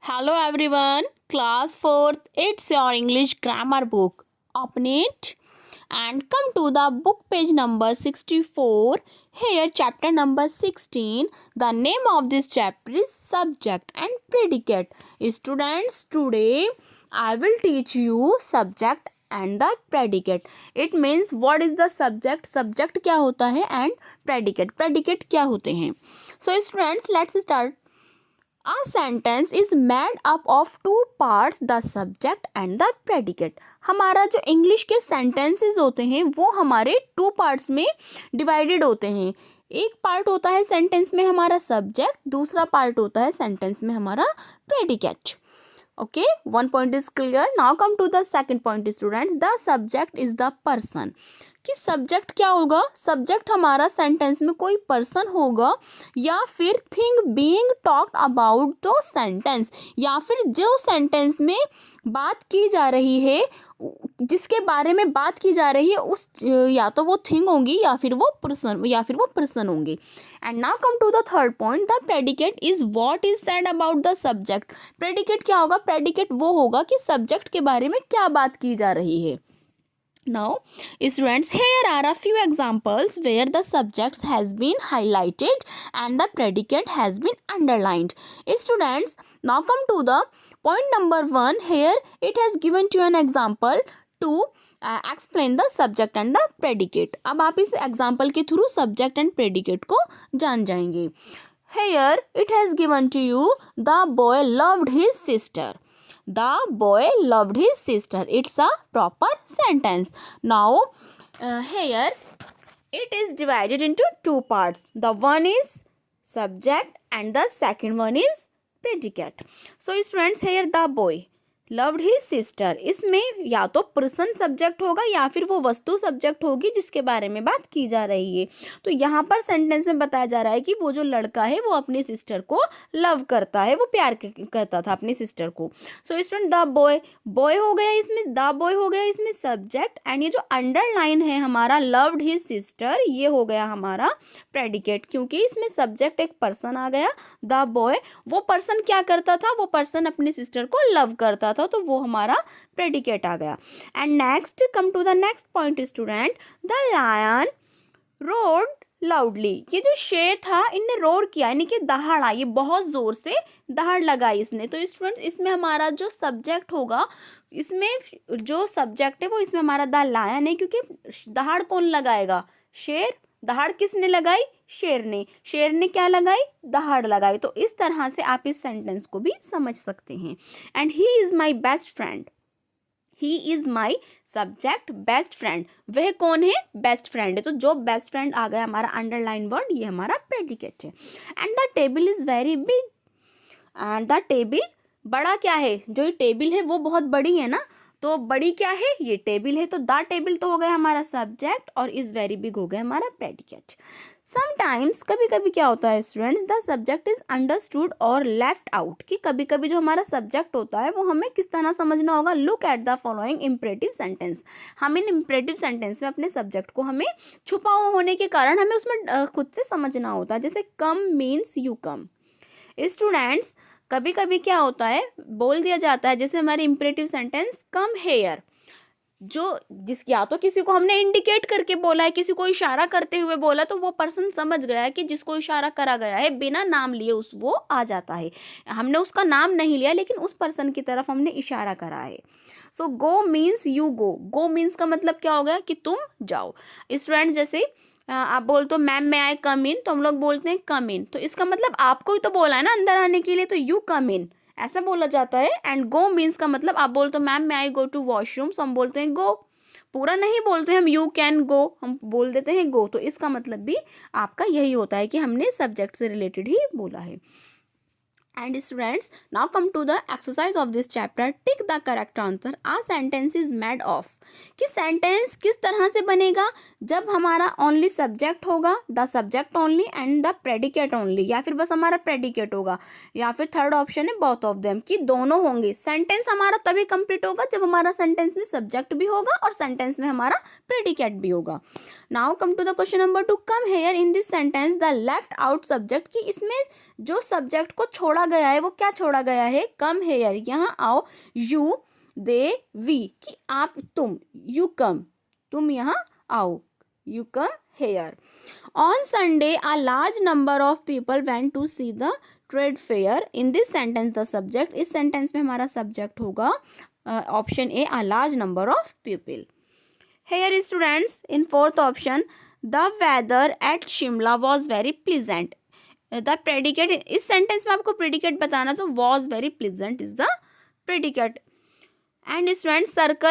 Hello everyone, class 4th, it's your English grammar book. Open it and come to the book page number 64. Here chapter number 16. The name of this chapter is subject and predicate. Students, today I will teach you subject and the predicate. It means what is the subject, subject क्या होता है and predicate, predicate क्या होते हैं. So students, let's start. A sentence is made up of two parts, the subject and the predicate. हमारा जो English के sentences होते हैं वो हमारे टू पार्ट्स में डिवाइडेड होते हैं. एक पार्ट होता है सेंटेंस में हमारा सब्जेक्ट, दूसरा पार्ट होता है सेंटेंस में हमारा predicate. Okay, one point is clear. Now come to the second point student. The subject is the person. कि सब्जेक्ट क्या होगा? सब्जेक्ट हमारा सेंटेंस में कोई पर्सन होगा या फिर thing being talked about the sentence, या फिर जो सेंटेंस में बात की जा रही है, जिसके बारे में बात की जा रही है उस या तो वो थिंग होंगी या फिर वो पर्सन होंगे. And now come to the third point. The predicate is what is said about the subject. Predicate क्या होगा? प्रेडिकेट वो होगा कि सब्जेक्ट के बारे में क्या बात की जा रही है. Now, students, here are a few examples where the subject has been highlighted and the predicate has been underlined. Students, now come to the point number 1. Here it has given to an example to explain the subject and the predicate. अब आप इस example के through subject and predicate को जान जाएंगे. Here it has given to you, the boy loved his sister. The boy loved his sister. It's a proper sentence. Now, here it is divided into two parts. The one is subject and the second one is predicate. So, students, here the boy loved his sister. इसमें या तो person subject होगा या फिर वो वस्तु subject होगी जिसके बारे में बात की जा रही है. तो यहाँ पर सेंटेंस में बताया जा रहा है कि वो जो लड़का है वो अपनी सिस्टर को लव करता है, वो प्यार करता था अपनी सिस्टर को. So student, the boy, boy हो गया इसमें, द बॉय हो गया इसमें सब्जेक्ट, एंड ये जो अंडरलाइन है हमारा लव्ड हिज सिस्टर, ये हो गया हमारा प्रेडिकेट, क्योंकि इसमें सब्जेक्ट एक पर्सन आ गया. द बॉय, वो पर्सन क्या करता था? वो पर्सन अपनी सिस्टर को लव करता था, तो वो हमारा प्रेडिकेट आ गया. And next, come to the next point student. The lion roared loudly. ये जो शेर था इनने रोड किया, यानी कि दहाड़ा, ये बहुत जोर से दहाड़ लगाई इसने. तो स्टूडेंट्स, इसमें हमारा जो सब्जेक्ट होगा, इसमें जो सब्जेक्ट है वो इसमें हमारा द लायन है, क्योंकि दहाड़ कौन लगाएगा? शेर. दहाड़ किसने लगाई? शेर ने. शेर ने क्या लगाई? दहाड़ लगाई. तो इस तरह से आप इस सेंटेंस को भी समझ सकते हैं. And he is my best friend. He is my subject, best friend. वह कौन है? बेस्ट फ्रेंड है. तो जो बेस्ट फ्रेंड आ गया हमारा अंडरलाइन वर्ड, ये हमारा प्रेडिकेट है. And the table is very big. And the table, बड़ा क्या है? जो ये टेबल है वो बहुत बड़ी है ना, तो बड़ी क्या है? ये टेबल है. तो द टेबल तो हो गया हमारा सब्जेक्ट और इज वेरी बिग हो गया हमारा प्रेडिकेट. समटाइम्स, कभी कभी क्या होता है students, the subject is understood और लेफ्ट आउट. कि कभी कभी जो हमारा सब्जेक्ट होता है वो हमें किस तरह समझना होगा? Look at the following imperative sentence. हम इन इम्परेटिव सेंटेंस में अपने सब्जेक्ट को हमें छुपा हुआ होने के कारण हमें उसमें खुद से समझना होता है. जैसे come means you come. Students, कभी कभी क्या होता है, बोल दिया जाता है, जैसे हमारे इम्परेटिव सेंटेंस कम हेयर, जो या तो किसी को हमने इंडिकेट करके बोला है, किसी को इशारा करते हुए बोला, तो वो पर्सन समझ गया है कि जिसको इशारा करा गया है बिना नाम लिए वो आ जाता है. हमने उसका नाम नहीं लिया लेकिन उस पर्सन की तरफ हमने इशारा करा है. So go means you go. Go means का मतलब क्या हो गया? कि तुम जाओ. स्टूडेंट, जैसे आप बोलते हो मैम मैं आई कम इन, तो हम लोग बोलते हैं कम इन. तो इसका मतलब आपको ही तो बोला है ना अंदर आने के लिए, तो यू कम इन ऐसा बोला जाता है. एंड गो मीन्स का मतलब आप बोलते हो मैम मैं आई गो टू वॉशरूम, तो हम बोलते हैं गो. पूरा नहीं बोलते हम यू कैन गो, हम बोल देते हैं गो. तो इसका मतलब भी आपका यही होता है कि हमने सब्जेक्ट से रिलेटेड ही बोला है. And students, now come to the exercise of this chapter. Tick the correct answer. A sentence is made of. कि sentence किस तरह से बनेगा? जब हमारा only subject होगा, the subject only and the predicate only, या फिर बस हमारा predicate होगा, या फिर थर्ड ऑप्शन है both of them, कि दोनों होंगे. सेंटेंस हमारा तभी कंप्लीट होगा जब हमारा सेंटेंस में सब्जेक्ट भी होगा और सेंटेंस में हमारा predicate भी होगा. Now come to the question number 2. Come here in this sentence the left out subject. कि इसमें जो सब्जेक्ट को छोड़ा गया है वो क्या छोड़ा गया है, कम हेयर, यहाँ आओ, यू दे वी, कि आप तुम, यू कम, तुम यहाँ आओ, you come here. On Sunday, a large number of people went to see the trade fair. In this sentence, the subject, इस sentence में हमारा subject होगा option A, a large number of people. Here students, in fourth option, the weather at Shimla was very pleasant. The predicate, इस sentence में आपको predicate बताना, तो was very pleasant is the predicate. And students, circle